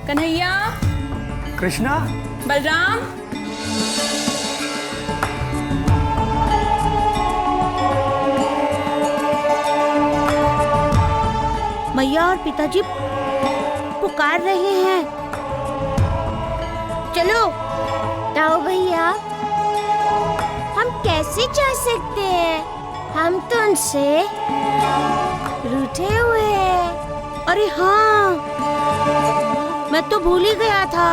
कन्हैया, कृष्णा, बलराम। मैया और पिताजी पुकार रहे हैं। चलो। जाओ भैया, हम कैसे जा सकते हैं? हम तो उनसे रूठे हुए हैं। अरे हाँ, मैं तो भूल ही गया था।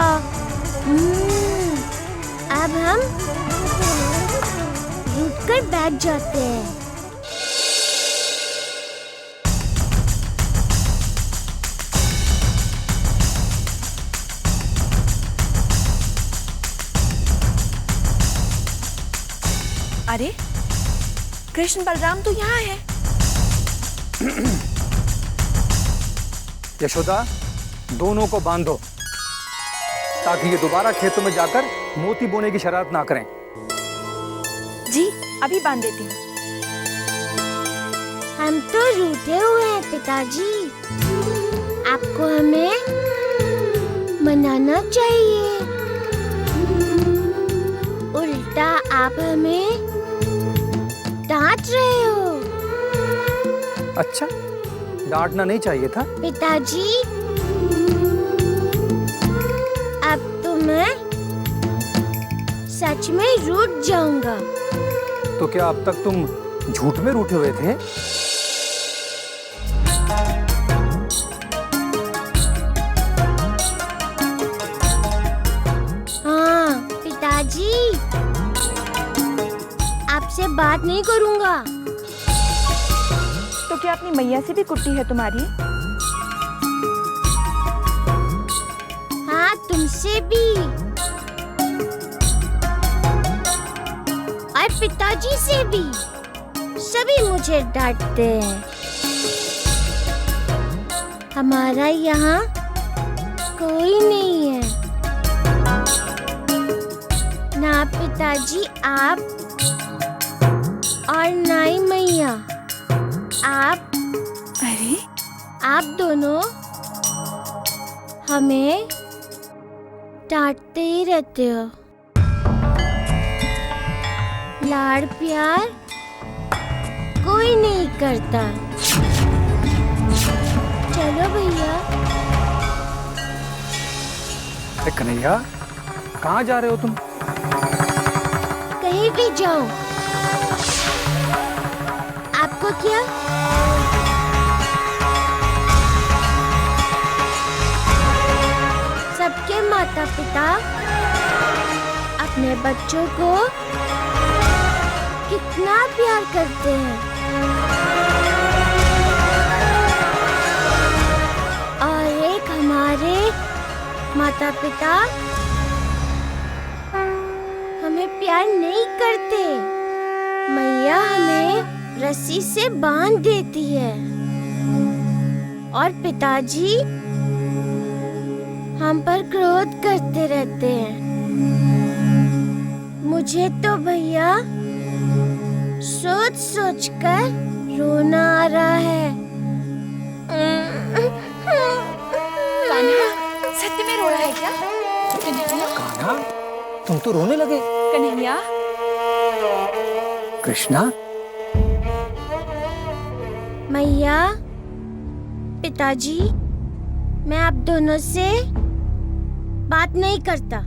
अब हम रूठ कर बैठ जाते हैं। अरे, कृष्ण बलराम तो यहाँ है। यशोदा, दोनों को बांधो ताकि ये दोबारा खेतों में जाकर मोती बोने की शरारत ना करें। जी, अभी बांध देती हूँ। हम तो रूठे हुए हैं पिताजी। आपको हमें मनाना चाहिए। उल्टा आप हमें डांट रहे हो। अच्छा, डांटना नहीं चाहिए था। पिताजी, अब तो मैं सच में रूठ जाऊंगा। तो क्या अब तक तुम झूठ में रूठे हुए थे? हाँ पिताजी, आपसे बात नहीं करूंगा। तो क्या अपनी मैया से भी कुट्टी है तुम्हारी? हाँ, तुमसे भी और पिताजी से भी। सभी मुझे डांटते हैं। हमारा यहाँ कोई नहीं है। ना पिताजी आप और ना ही मैया। अरे, आप दोनों हमें डांटते ही रहते हो। लाड़ प्यार कोई नहीं करता। चलो भैया। अरे कन्हैया, कहाँ जा रहे हो तुम? कहीं भी जाओ, आपको क्या? सबके माता पिता अपने बच्चों को कितना प्यार करते हैं। और एक हमारे माता पिता हमें प्यार नहीं करते। मैया हमें रस्सी से बांध देती है और पिताजी हम पर क्रोध करते रहते हैं। मुझे तो भैया सोच सोच कर रोना आ रहा है। कान्हा, सत्य में रो रहा है क्या? कन्हैया, कान्हा, तुम तो रोने लगे। कन्हैया। कृष्णा, मैया, पिताजी, मैं आप दोनों से बात नहीं करता।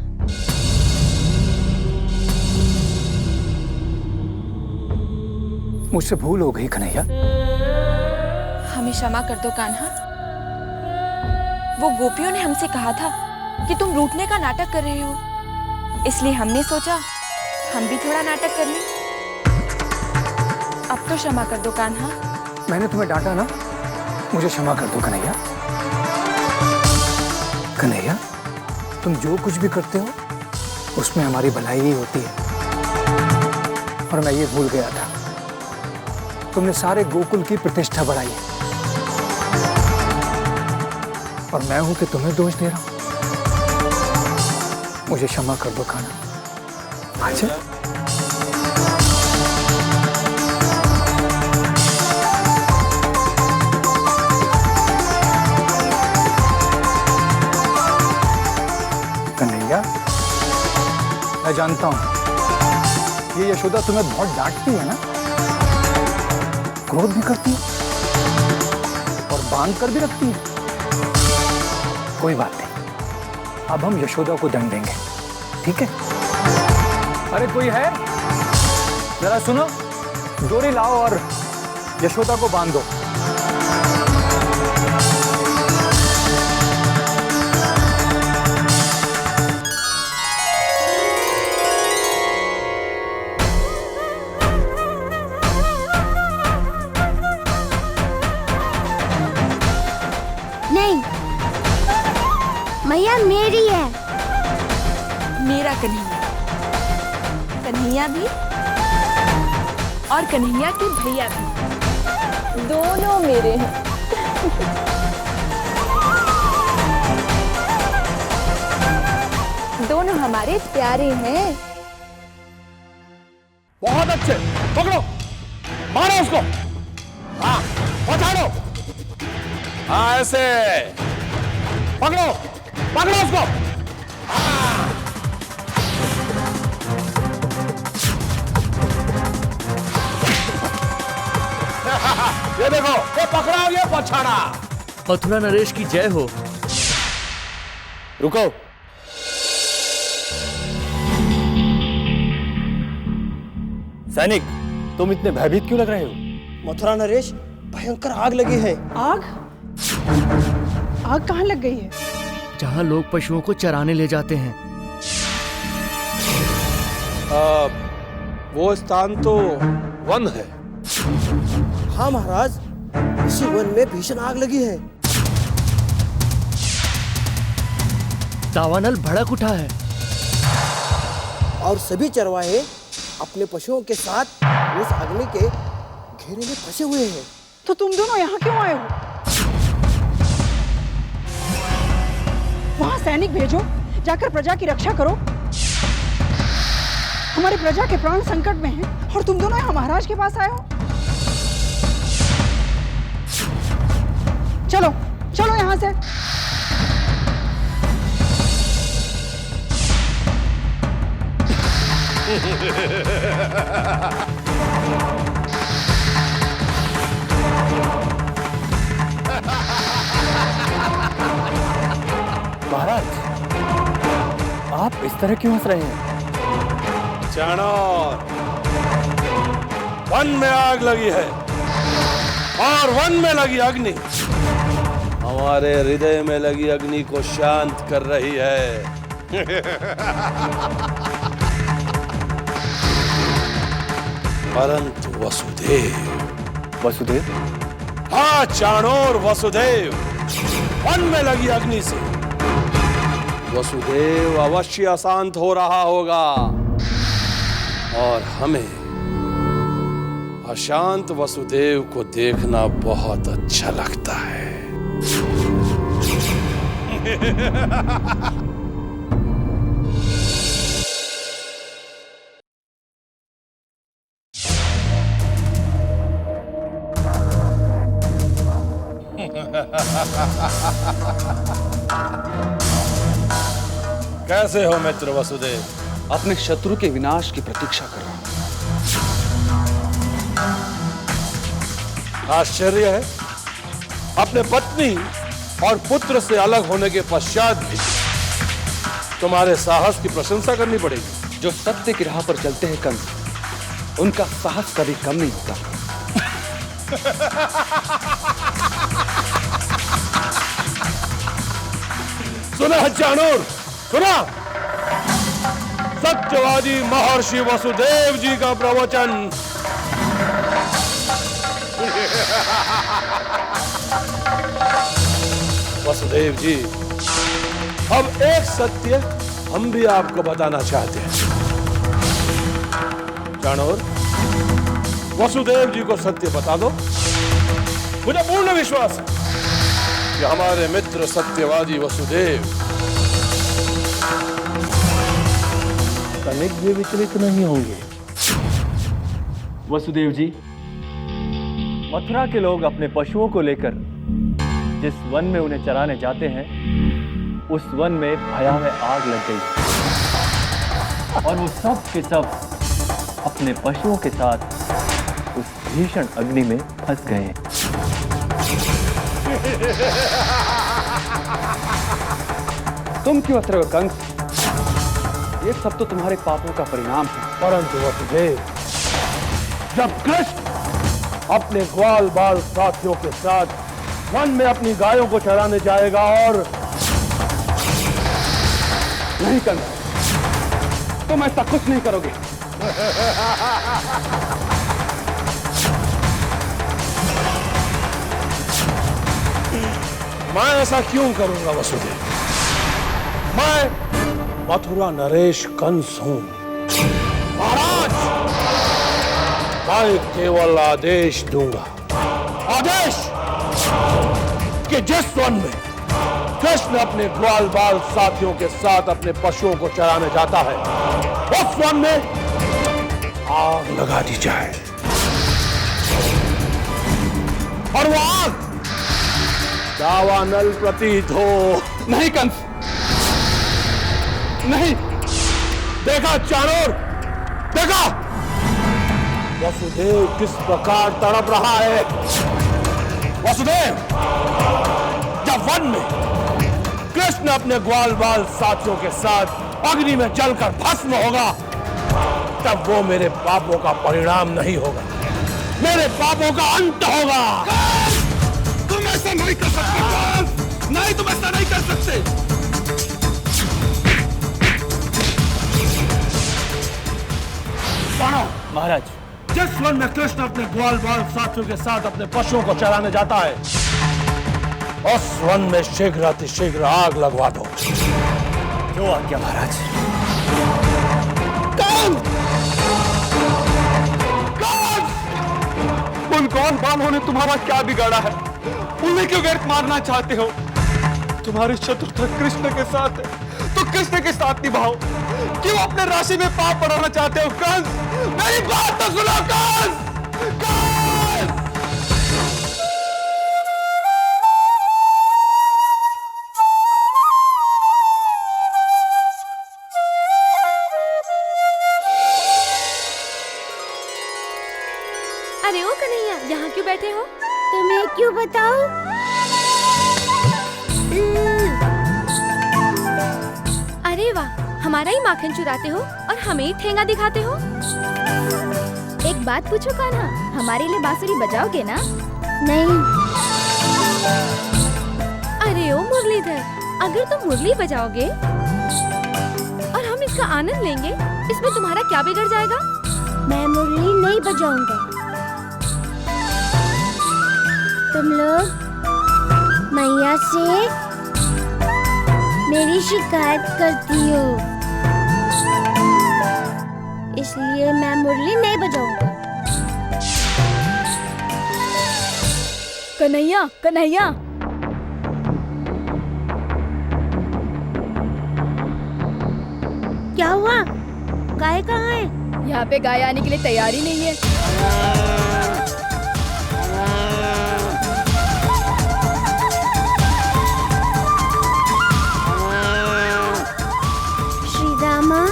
मुझसे भूल हो गई कन्हैया। हमें क्षमा कर दो कान्हा। वो गोपियों ने हमसे कहा था कि तुम रूठने का नाटक कर रहे हो, इसलिए हमने सोचा हम भी थोड़ा नाटक कर लें। अब तो क्षमा कर दो कान्हा। मैंने तुम्हें डांटा ना, मुझे क्षमा कर दो कन्हैया। कन्हैया, तुम जो कुछ भी करते हो उसमें हमारी भलाई ही होती है। और मैं ये भूल गया था, तुमने सारे गोकुल की प्रतिष्ठा बढ़ाई है और मैं हूं कि तुम्हें दोष दे रहा हूं। मुझे क्षमा कर दो कान्हा। अच्छा, मैं जानता हूं ये यशोदा तुम्हें बहुत डांटती है ना, क्रोध भी करती है और बांध कर भी रखती है। कोई बात नहीं, अब हम यशोदा को दंड देंगे, ठीक है? अरे कोई है? जरा सुनो, डोरी लाओ और यशोदा को बांध दो। नहीं, मैया मेरी है। मेरा कन्हैया, कन्हैया भी और कन्हैया के भैया भी, दोनों मेरे हैं। दोनों हमारे प्यारे हैं। बहुत अच्छे, पकड़ो, मारो उसको। हाँ, पहुंचा दो। हाँ, ऐसे पकड़ो, पकड़ो उसको। हाँ। ये देखो, ये पकड़ा, ये पछाड़ा। मथुरा नरेश की जय हो। रुको, सैनिक, तुम इतने भयभीत क्यों लग रहे हो? मथुरा नरेश, भयंकर आग लगी है। आग? आग कहाँ लग गई है? जहाँ लोग पशुओं को चराने ले जाते हैं। वो स्थान तो वन है। हाँ महाराज, इसी वन में भीषण आग लगी है। दावानल भड़क उठा है और सभी चरवाहे अपने पशुओं के साथ उस अग्नि के घेरे में फंसे हुए हैं। तो तुम दोनों यहाँ क्यों आए हो? वहां सैनिक भेजो, जाकर प्रजा की रक्षा करो। हमारी प्रजा के प्राण संकट में हैं और तुम दोनों यहाँ महाराज के पास आए हो। चलो चलो यहाँ से। महाराज, आप इस तरह क्यों हंस रहे हैं? चाणोर, वन में आग लगी है और वन में लगी अग्नि हमारे हृदय में लगी अग्नि को शांत कर रही है। परंतु वसुदेव? हाँ चाणोर, वसुदेव, वन में लगी अग्नि से वसुदेव अवश्य अशांत हो रहा होगा और हमें अशांत वसुदेव को देखना बहुत अच्छा लगता है। कैसे हो मित्र वसुदेव? अपने शत्रु के विनाश की प्रतीक्षा कर रहा हूं। आश्चर्य है, अपने पत्नी और पुत्र से अलग होने के पश्चात भी तुम्हारे साहस की प्रशंसा करनी पड़ेगी। जो सत्य की राह पर चलते हैं कंस, उनका साहस कभी कम नहीं होता। सुना चाणूर, सुना, सत्यवादी महर्षि वसुदेव जी का प्रवचन। वसुदेव जी, अब एक सत्य हम भी आपको बताना चाहते हैं। चाणूर, वसुदेव जी को सत्य बता दो। मुझे पूर्ण विश्वास है कि हमारे मित्र सत्यवादी वसुदेव तनिक भी विचलित नहीं होंगे। वसुदेव जी, मथुरा के लोग अपने पशुओं को लेकर जिस वन में उन्हें चराने जाते हैं, उस वन में भयावह आग लग गई। और वो सब के सब अपने पशुओं के साथ उस भीषण अग्नि में फंस गए। तुम क्यों हंस रहे हो कंस? ये सब तो तुम्हारे पापों का परिणाम है। परंतु वसुदेव, जब कृष्ण अपने ग्वाल बाल साथियों के साथ वन में अपनी गायों को चराने जाएगा और नहीं कंस, तुम ऐसा कुछ नहीं करोगे। मैं ऐसा क्यों करूंगा वसुदेव? मैं मथुरा नरेश कंस हूं। महाराज, मैं केवल आदेश दूंगा, आदेश कि जिस वन में कृष्ण अपने ग्वाल बाल साथियों के साथ अपने पशुओं को चराने जाता है, उस वन में आग लगा दी जाए और वो आग दावानल प्रतीत हो। नहीं कंस, नहीं। देखा चाणूर, देखा वसुदेव किस प्रकार तड़प रहा है। वसुदेव, जब वन में कृष्ण अपने ग्वाल बाल साथियों के साथ अग्नि में जलकर भस्म होगा, तब वो मेरे पापों का परिणाम नहीं होगा, मेरे पापों का अंत होगा। तुम ऐसा नहीं कर सकते। नहीं, तुम ऐसा नहीं कर सकते। महाराज, जिस वन में कृष्ण अपने ग्वाल बाल साथियों के साथ अपने पशुओं को चराने जाता है, उस वन में शीघ्र अतिशीघ्र आग लगवा दो। जो आज्ञा महाराज। उन कौन बालों ने तुम्हारा क्या बिगाड़ा है? उन्हें क्यों व्यर्थ मारना चाहते हो? तुम्हारी शत्रुता कृष्ण के साथ है तो कृष्ण के साथ निभाओ। क्यों अपने राशि में पाप बढ़ाना चाहते हो कंस? मेरी बात तो सुनो कंस! कंस! अरे ओ कन्हैया, यहाँ क्यों बैठे हो? तुम्हें क्यों बताऊं? अरे वाह, हमारा ही माखन चुराते हो और हमें ही ठेंगा दिखाते हो। एक बात पूछो कान्हा, हमारे लिए बांसुरी बजाओगे ना? नहीं। अरे ओ मुरलीधर, अगर तुम मुरली बजाओगे और हम इसका आनंद लेंगे, इसमें तुम्हारा क्या बिगड़ जाएगा? मैं मुरली नहीं बजाऊंगा। तुम लोग मैया से मेरी शिकायत करती हो, इसलिए मैं मुरली नहीं बजाऊंगा। कन्हैया, कन्हैया, क्या हुआ? गाय कहाँ है? यहाँ पे गाय आने के लिए तैयारी नहीं है। श्रीरामा,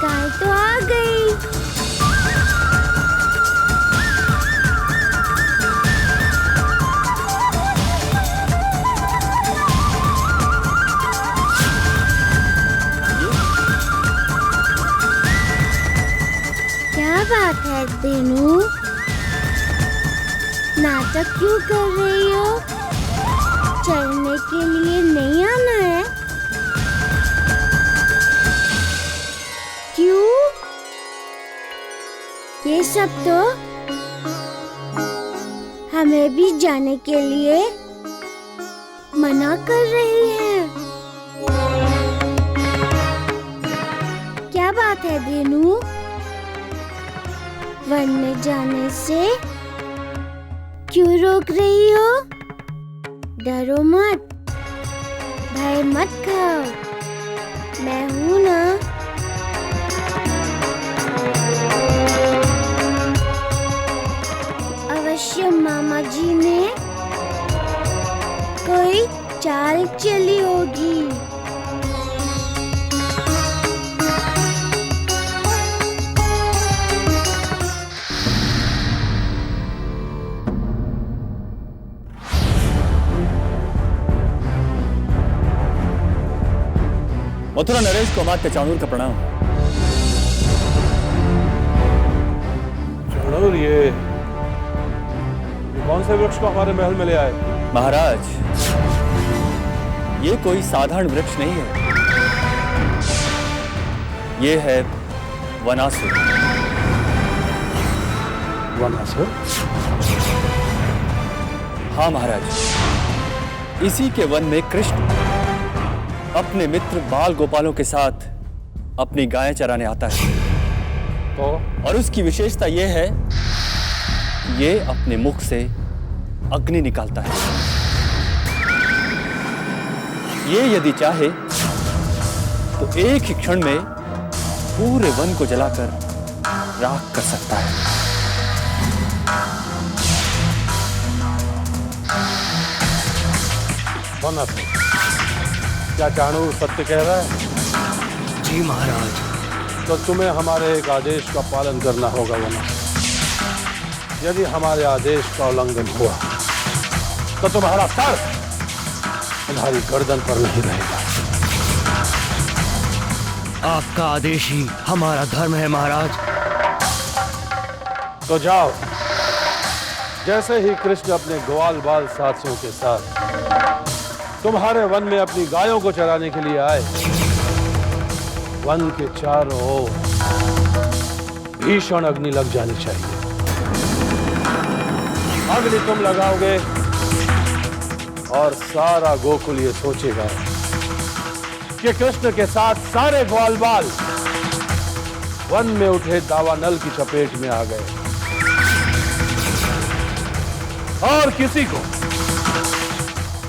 गाय तो आ गई। क्या बात है देनू? नाटक क्यों कर रही हो? चलने के लिए नहीं आना है? क्यों? ये सब तो हमें भी जाने के लिए मना कर रही है। क्या बात है देनू? वन में जाने से क्यों रोक रही हो? डरो मत, भय मत खाओ, मैं हूं ना। अवश्य मामा जी ने कोई चाल चली होगी। मथुरा नरेश को अमात्य चाणूर का प्रणाम। चाणूर, ये कौन से वृक्ष को हमारे महल में ले आए? महाराज, ये कोई साधारण वृक्ष नहीं है, ये है वनासुर। वनासुर? हाँ महाराज, इसी के वन में कृष्ण अपने मित्र बाल गोपालों के साथ अपनी गायें चराने आता है। तो और उसकी विशेषता यह है, ये अपने मुख से अग्नि निकालता है। ये यदि चाहे तो एक ही क्षण में पूरे वन को जलाकर राख कर सकता है। वनासुर, क्या चाणूर सत्य कह रहा है? जी महाराज। तो तुम्हें हमारे एक आदेश का पालन करना होगा वनासुर। यदि हमारे आदेश का उल्लंघन हुआ तो तुम्हारा सर तुम्हारी गर्दन पर नहीं रहेगा। आपका आदेश ही हमारा धर्म है महाराज। तो जाओ, जैसे ही कृष्ण अपने ग्वाल बाल साथियों के साथ तुम्हारे वन में अपनी गायों को चराने के लिए आए, वन के चारों ओर भीषण अग्नि लग जानी चाहिए। अग्नि तुम लगाओगे और सारा गोकुल ये सोचेगा कि कृष्ण के साथ सारे ग्वाल बाल वन में उठे दावानल की चपेट में आ गए, और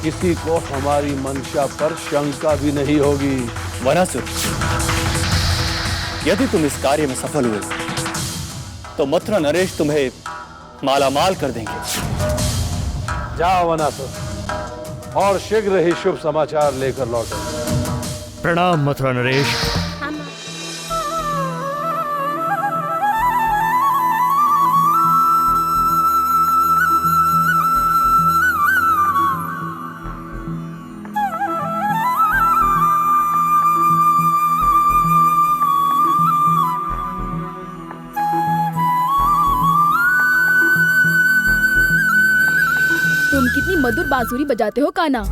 किसी को हमारी मंशा पर शंका भी नहीं होगी। वनासुर, यदि तुम इस कार्य में सफल हुए तो मथुरा नरेश तुम्हें मालामाल कर देंगे। जाओ वनासुर, और शीघ्र ही शुभ समाचार लेकर लौटो। प्रणाम मथुरा नरेश। तुम कितनी मधुर बांसुरी बजाते हो कान्हा।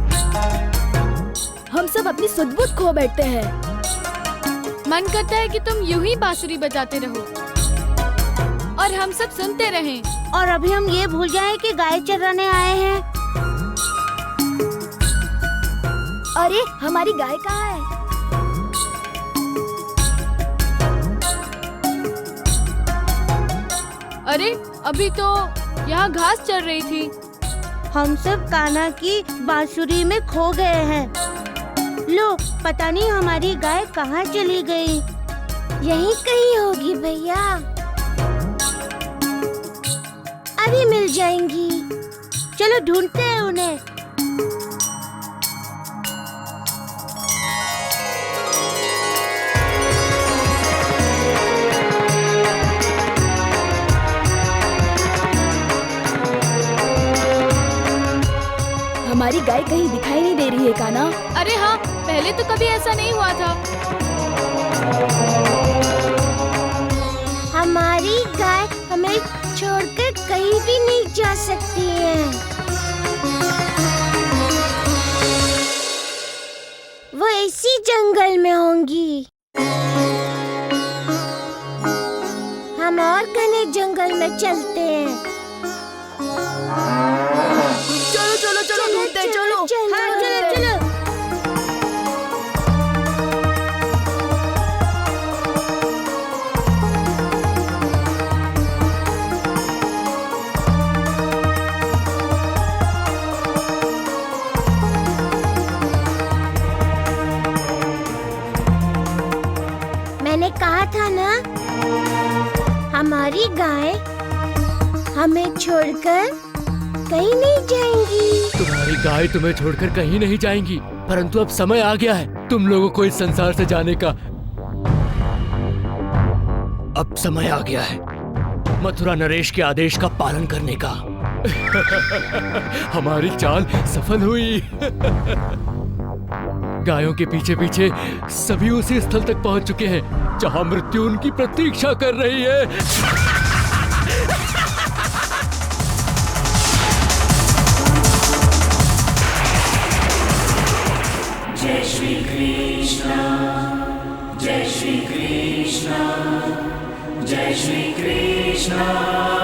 हम सब अपनी सुध-बुध खो बैठते हैं। मन करता है कि तुम यूं ही बांसुरी बजाते रहो और हम सब सुनते रहें। और अभी हम ये भूल जाएं कि गाय चराने आए हैं। अरे हमारी गाय कहाँ है? अरे अभी तो यहाँ घास चर रही थी। हम सब कान्हा की बांसुरी में खो गए हैं। लो, पता नहीं हमारी गाय कहाँ चली गई। यहीं कहीं होगी भैया, अभी मिल जाएंगी। चलो ढूंढते हैं उन्हें। हमारी गाय कहीं दिखाई नहीं दे रही है कान्हा। अरे हाँ, पहले तो कभी ऐसा नहीं हुआ था। हमारी गाय हमें छोड़कर कहीं भी नहीं जा सकती है। वो इसी जंगल में होंगी। हम और घने जंगल में चलते हैं। चलो चलो चलो ढूंढते हैं, चलो हाँ, चलो चलो। मैंने कहा था ना, हमारी गाय हमें छोड़कर कहीं नहीं जाएंगी। तुम्हारी गाय तुम्हें छोड़कर कहीं नहीं जाएंगी, परंतु अब समय आ गया है तुम लोगों को इस संसार से जाने का। अब समय आ गया है मथुरा नरेश के आदेश का पालन करने का। हमारी चाल सफल हुई। गायों के पीछे पीछे सभी उसी स्थल तक पहुंच चुके हैं जहां मृत्यु उनकी प्रतीक्षा कर रही है। जय श्री कृष्ण, जय श्री कृष्ण, जय श्री कृष्ण।